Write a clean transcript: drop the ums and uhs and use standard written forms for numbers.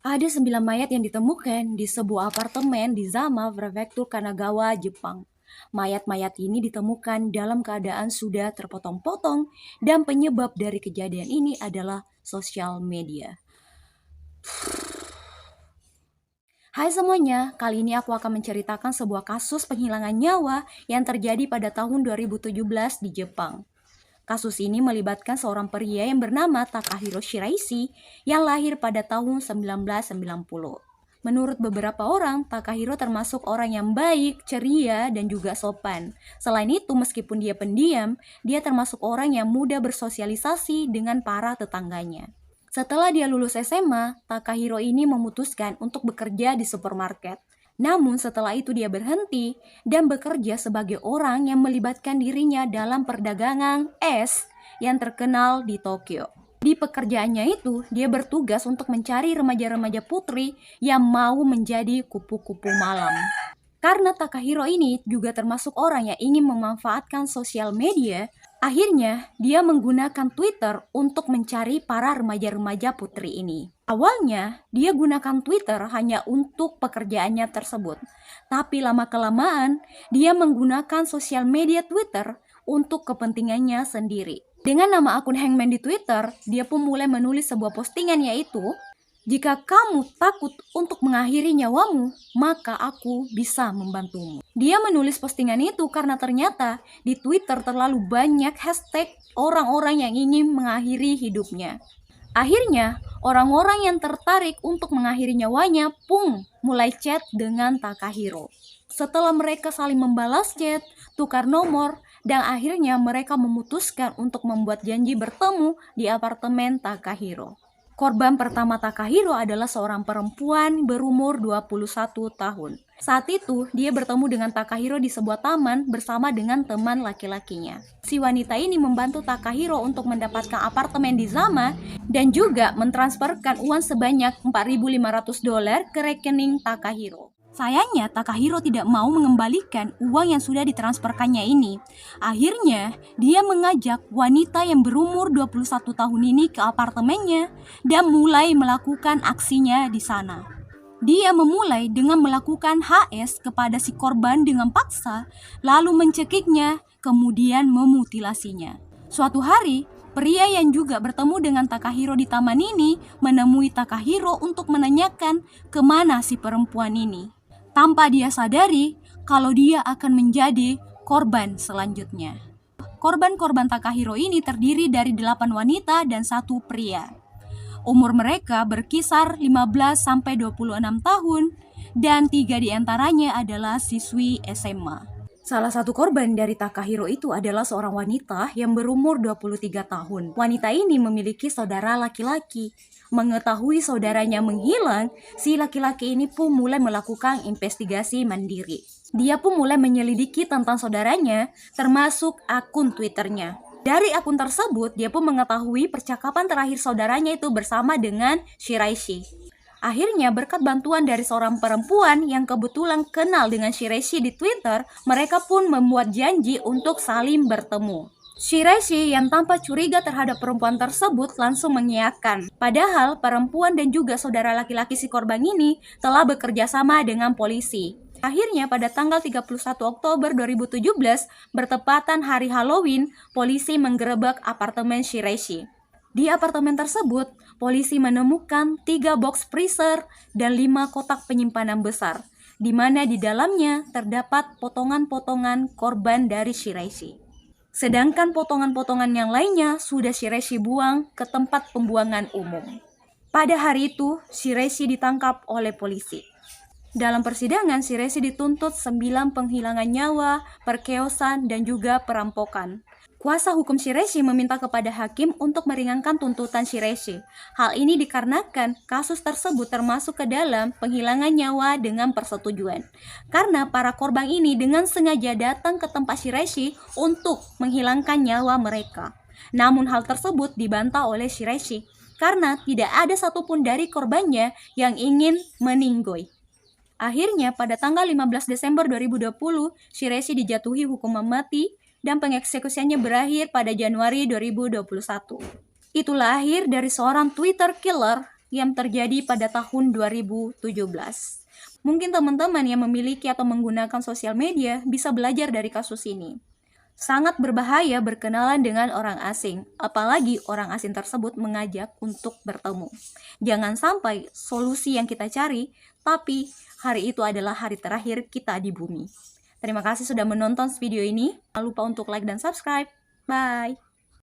Ada 9 mayat yang ditemukan di sebuah apartemen di Zama, Prefektur Kanagawa, Jepang. Mayat-mayat ini ditemukan dalam keadaan sudah terpotong-potong dan penyebab dari kejadian ini adalah sosial media. Hai semuanya, kali ini aku akan menceritakan sebuah kasus penghilangan nyawa yang terjadi pada tahun 2017 di Jepang. Kasus ini melibatkan seorang pria yang bernama Takahiro Shiraishi yang lahir pada tahun 1990. Menurut beberapa orang, Takahiro termasuk orang yang baik, ceria, dan juga sopan. Selain itu, meskipun dia pendiam, dia termasuk orang yang mudah bersosialisasi dengan para tetangganya. Setelah dia lulus SMA, Takahiro ini memutuskan untuk bekerja di supermarket. Namun setelah itu dia berhenti dan bekerja sebagai orang yang melibatkan dirinya dalam perdagangan es yang terkenal di Tokyo. Di pekerjaannya itu, dia bertugas untuk mencari remaja-remaja putri yang mau menjadi kupu-kupu malam. Karena Takahiro ini juga termasuk orang yang ingin memanfaatkan sosial media, akhirnya dia menggunakan Twitter untuk mencari para remaja-remaja putri ini. Awalnya, dia gunakan Twitter hanya untuk pekerjaannya tersebut. Tapi lama-kelamaan, dia menggunakan sosial media Twitter untuk kepentingannya sendiri. Dengan nama akun Hangman di Twitter, dia pun mulai menulis sebuah postingan yaitu, "Jika kamu takut untuk mengakhiri nyawamu, maka aku bisa membantumu." Dia menulis postingan itu karena ternyata di Twitter terlalu banyak hashtag orang-orang yang ingin mengakhiri hidupnya. Akhirnya, orang-orang yang tertarik untuk mengakhiri nyawanya pun mulai chat dengan Takahiro. Setelah mereka saling membalas chat, tukar nomor, dan akhirnya mereka memutuskan untuk membuat janji bertemu di apartemen Takahiro. Korban pertama Takahiro adalah seorang perempuan berumur 21 tahun. Saat itu, dia bertemu dengan Takahiro di sebuah taman bersama dengan teman laki-lakinya. Si wanita ini membantu Takahiro untuk mendapatkan apartemen di Zama dan juga mentransferkan uang sebanyak $4.500 ke rekening Takahiro. Sayangnya, Takahiro tidak mau mengembalikan uang yang sudah ditransferkannya ini. Akhirnya, dia mengajak wanita yang berumur 21 tahun ini ke apartemennya dan mulai melakukan aksinya di sana. Dia memulai dengan melakukan HS kepada si korban dengan paksa, lalu mencekiknya, kemudian memutilasinya. Suatu hari, pria yang juga bertemu dengan Takahiro di taman ini menemui Takahiro untuk menanyakan kemana si perempuan ini. Tanpa dia sadari kalau dia akan menjadi korban selanjutnya. Korban-korban Takahiro ini terdiri dari 8 wanita dan 1 pria. Umur mereka berkisar 15-26 tahun dan 3 diantaranya adalah siswi SMA. Salah satu korban dari Takahiro itu adalah seorang wanita yang berumur 23 tahun. Wanita ini memiliki saudara laki-laki. Mengetahui saudaranya menghilang, si laki-laki ini pun mulai melakukan investigasi mandiri. Dia pun mulai menyelidiki tentang saudaranya, termasuk akun Twitternya. Dari akun tersebut, dia pun mengetahui percakapan terakhir saudaranya itu bersama dengan Shiraishi. Akhirnya, berkat bantuan dari seorang perempuan yang kebetulan kenal dengan Shiraishi di Twitter, mereka pun membuat janji untuk saling bertemu. Shiraishi yang tanpa curiga terhadap perempuan tersebut langsung mengiyakan. Padahal perempuan dan juga saudara laki-laki si korban ini telah bekerja sama dengan polisi. Akhirnya pada tanggal 31 Oktober 2017, bertepatan hari Halloween, polisi menggerebek apartemen Shiraishi. Di apartemen tersebut, polisi menemukan 3 box freezer dan 5 kotak penyimpanan besar, di mana di dalamnya terdapat potongan-potongan korban dari Shiraishi. Sedangkan potongan-potongan yang lainnya sudah Shiraishi buang ke tempat pembuangan umum. Pada hari itu, Shiraishi ditangkap oleh polisi. Dalam persidangan, Shiraishi dituntut 9 penghilangan nyawa, perkeosan, dan juga perampokan. Kuasa hukum Shiraishi meminta kepada hakim untuk meringankan tuntutan Shiraishi. Hal ini dikarenakan kasus tersebut termasuk ke dalam penghilangan nyawa dengan persetujuan. Karena para korban ini dengan sengaja datang ke tempat Shiraishi untuk menghilangkan nyawa mereka. Namun hal tersebut dibantah oleh Shiraishi karena tidak ada satupun dari korbannya yang ingin meninggoy. Akhirnya pada tanggal 15 Desember 2020, Shiraishi dijatuhi hukuman mati dan pengeksekusiannya berakhir pada Januari 2021. Itulah akhir dari seorang Twitter killer yang terjadi pada tahun 2017. Mungkin teman-teman yang memiliki atau menggunakan sosial media bisa belajar dari kasus ini. Sangat berbahaya berkenalan dengan orang asing, apalagi orang asing tersebut mengajak untuk bertemu. Jangan sampai solusi yang kita cari, tapi hari itu adalah hari terakhir kita di bumi. Terima kasih sudah menonton video ini. Jangan lupa untuk like dan subscribe. Bye!